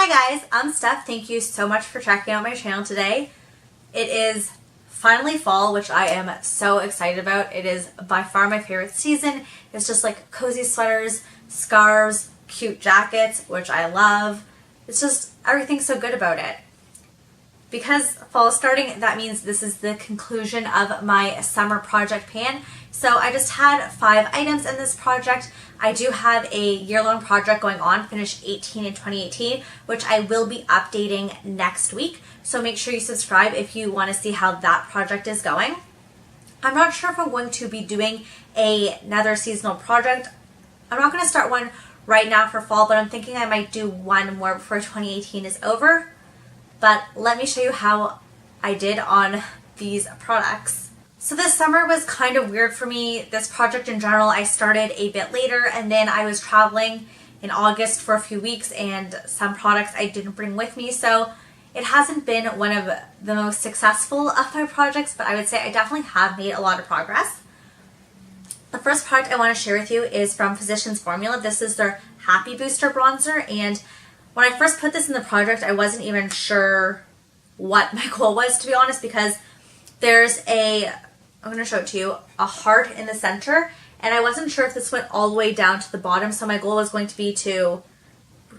Hi guys, I'm Steph. Thank you so much for checking out my channel today. It is finally fall, which I am so excited about. It is by far my favorite season. It's just like cozy sweaters, scarves, cute jackets, which I love. It's just everything's so good about it. Because fall is starting, that means this is the conclusion of my summer project pan. So I just had 5 items in this project. I do have a year-long project going on, finish 18 in 2018, which I will be updating next week. So make sure you subscribe if you want to see how that project is going. I'm not sure if I'm going to be doing another seasonal project. I'm not going to start one right now for fall, but I'm thinking I might do one more before 2018 is over. But let me show you how I did on these products. So this summer was kind of weird for me. This project in general, I started a bit later, and then I was traveling in August for a few weeks, and some products I didn't bring with me. So it hasn't been one of the most successful of my projects, but I would say I definitely have made a lot of progress. The first product I want to share with you is from Physicians Formula. This is their Happy Booster Bronzer, and when I first put this in the project, I wasn't even sure what my goal was, to be honest, because there's I'm going to show it to you, a heart in the center, and I wasn't sure if this went all the way down to the bottom, so my goal was going to be to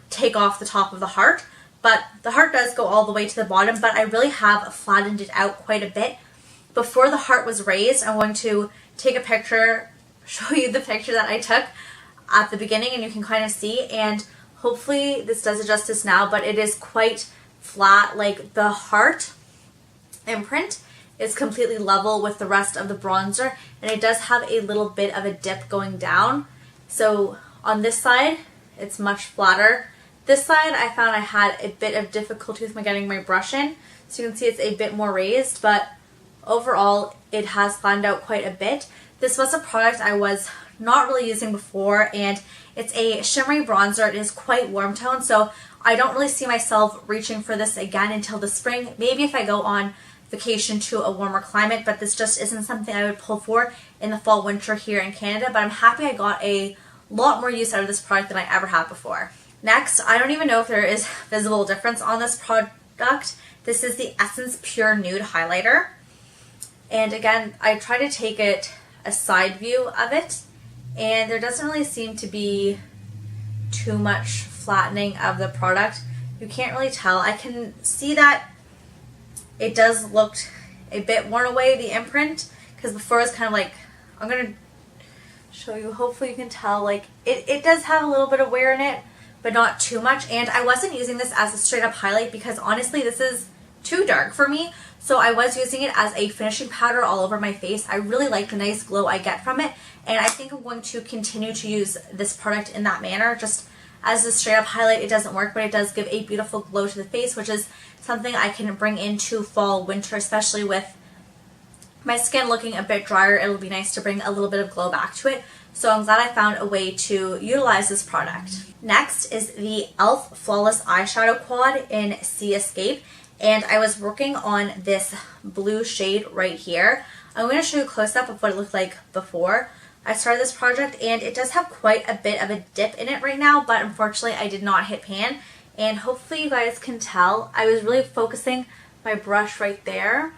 take off the top of the heart, but the heart does go all the way to the bottom, but I really have flattened it out quite a bit. Before the heart was raised, I'm going to take a picture, show you the picture that I took at the beginning, and you can kind of see, and hopefully this does it justice now, but it is quite flat. Like the heart imprint is completely level with the rest of the bronzer, and it does have a little bit of a dip going down. So on this side, it's much flatter. This side, I found I had a bit of difficulty with getting my brush in. So you can see it's a bit more raised, but overall, it has flattened out quite a bit. This was a product I was not really using before, and it's a shimmery bronzer. It is quite warm tone, so I don't really see myself reaching for this again until the spring. Maybe if I go on vacation to a warmer climate, but this just isn't something I would pull for in the fall winter here in Canada. But I'm happy I got a lot more use out of this product than I ever had before. Next, I don't even know if there is visible difference on this product. This is the Essence Pure Nude Highlighter, and again, I try to take it a side view of it, and there doesn't really seem to be too much flattening of the product. You can't really tell. I can see that it does look a bit worn away, the imprint, because before it was kind of like, I'm going to show you, hopefully you can tell, like it does have a little bit of wear in it, but not too much. And I wasn't using this as a straight up highlight because honestly this is too dark for me, so I was using it as a finishing powder all over my face. I really like the nice glow I get from it, and I think I'm going to continue to use this product in that manner. Just as a straight up highlight, it doesn't work, but it does give a beautiful glow to the face, which is something I can bring into fall, winter, especially with my skin looking a bit drier. It'll be nice to bring a little bit of glow back to it. So I'm glad I found a way to utilize this product. Next is the e.l.f. Flawless Eyeshadow Quad in Sea Escape, and I was working on this blue shade right here. I'm going to show you a close-up of what it looked like before I started this project, and it does have quite a bit of a dip in it right now, but unfortunately I did not hit pan, and hopefully you guys can tell I was really focusing my brush right there.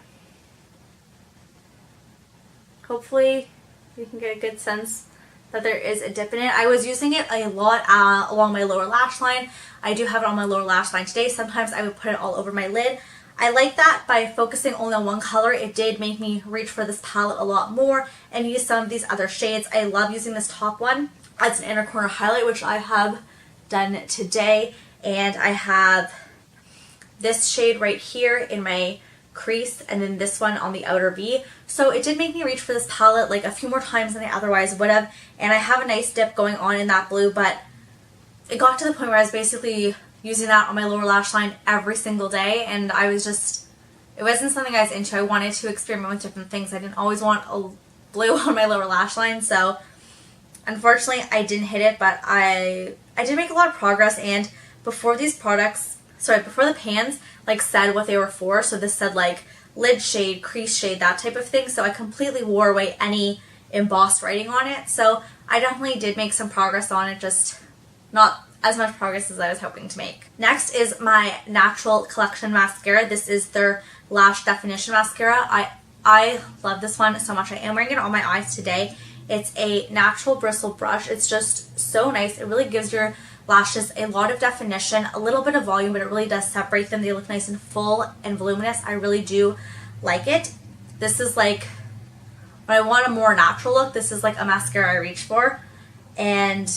Hopefully you can get a good sense that there is a dip in it. I was using it a lot along my lower lash line. I do have it on my lower lash line today. Sometimes I would put it all over my lid. I like that by focusing only on one color. It did make me reach for this palette a lot more and use some of these other shades. I love using this top one as an inner corner highlight, which I have done today. And I have this shade right here in my crease, and then this one on the outer V. So it did make me reach for this palette like a few more times than I otherwise would have. And I have a nice dip going on in that blue, but it got to the point where I was basically using that on my lower lash line every single day, and I was just, it wasn't something I was into. I wanted to experiment with different things. I didn't always want a blue on my lower lash line, so unfortunately I didn't hit it, but I did make a lot of progress. And before these products, before the pans like said what they were for, so this said like lid shade, crease shade, that type of thing, so I completely wore away any embossed writing on it. So I definitely did make some progress on it, just not as much progress as I was hoping to make. Next is my Natural Collection mascara. This is their Lash Definition Mascara. I love this one so much. I am wearing it on my eyes today. It's a natural bristle brush. It's just so nice. It really gives your lashes a lot of definition, a little bit of volume, but it really does separate them. They look nice and full and voluminous. I really do like it. This is like, when I want a more natural look, this is like a mascara I reach for. And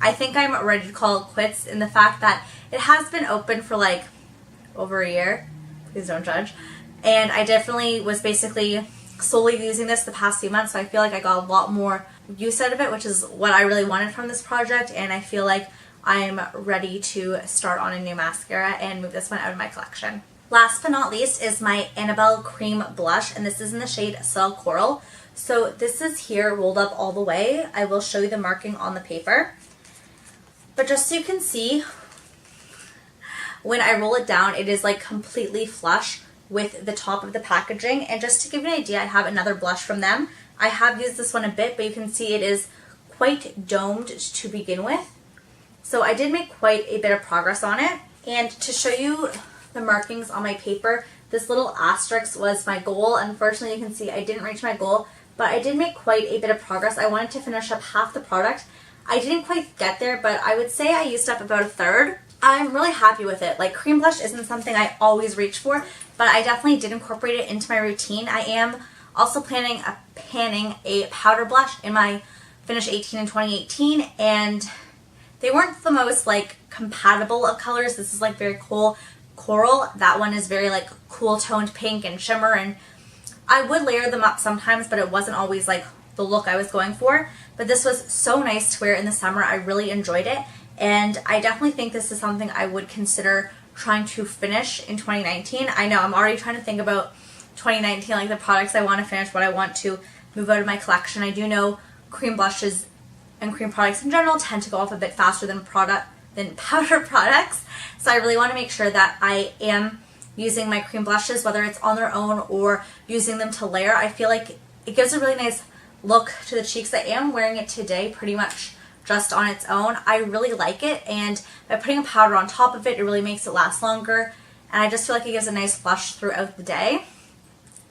I think I'm ready to call it quits in the fact that it has been open for like over a year. Please don't judge. And I definitely was basically solely using this the past few months, so I feel like I got a lot more use out of it, which is what I really wanted from this project, and I feel like I'm ready to start on a new mascara and move this one out of my collection. Last but not least is my Annabelle Cream Blush, and this is in the shade Cell Coral. So this is here rolled up all the way. I will show you the marking on the paper. But just so you can see, when I roll it down, it is like completely flush with the top of the packaging. And just to give you an idea, I have another blush from them. I have used this one a bit, but you can see it is quite domed to begin with. So I did make quite a bit of progress on it. And to show you the markings on my paper, this little asterisk was my goal. Unfortunately, you can see I didn't reach my goal, but I did make quite a bit of progress. I wanted to finish up half the product. I didn't quite get there, but I would say I used up about a third. I'm really happy with it. Like, cream blush isn't something I always reach for, but I definitely did incorporate it into my routine. I am also panning a powder blush in my Finish 18 in 2018, and they weren't the most like compatible of colors. This is like very cool coral. That one is very like cool toned pink and shimmer, and I would layer them up sometimes, but it wasn't always like the look I was going for. But this was so nice to wear in the summer. I really enjoyed it, and I definitely think this is something I would consider trying to finish in 2019. I know I'm already trying to think about 2019, like the products I want to finish, what I want to move out of my collection. I do know cream blushes and cream products in general tend to go off a bit faster than powder products, so I really want to make sure that I am using my cream blushes, whether it's on their own or using them to layer. I feel like it gives a really nice look to the cheeks. I am wearing it today pretty much just on its own. I really like it, and by putting a powder on top of it, it really makes it last longer, and I just feel like it gives a nice flush throughout the day.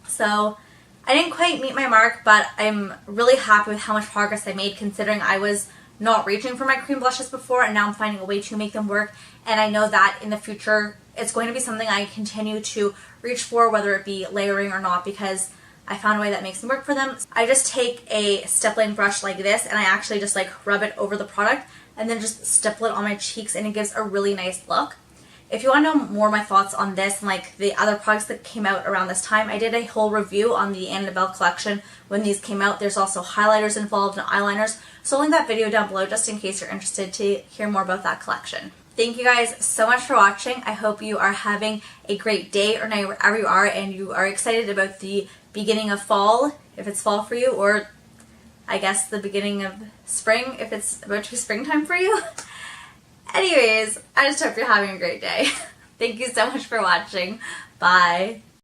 So I didn't quite meet my mark, but I'm really happy with how much progress I made, considering I was not reaching for my cream blushes before, and now I'm finding a way to make them work. And I know that in the future it's going to be something I continue to reach for, whether it be layering or not, because I found a way that makes them work for them. I just take a stippling brush like this, and I actually just like rub it over the product and then just stipple it on my cheeks, and it gives a really nice look. If you want to know more of my thoughts on this and like the other products that came out around this time, I did a whole review on the Annabelle collection when these came out. There's also highlighters involved and eyeliners, so I'll link that video down below just in case you're interested to hear more about that collection. Thank you guys so much for watching. I hope you are having a great day or night wherever you are, and you are excited about the beginning of fall, if it's fall for you, or I guess the beginning of spring, if it's about to be springtime for you. Anyways, I just hope you're having a great day. Thank you so much for watching. Bye.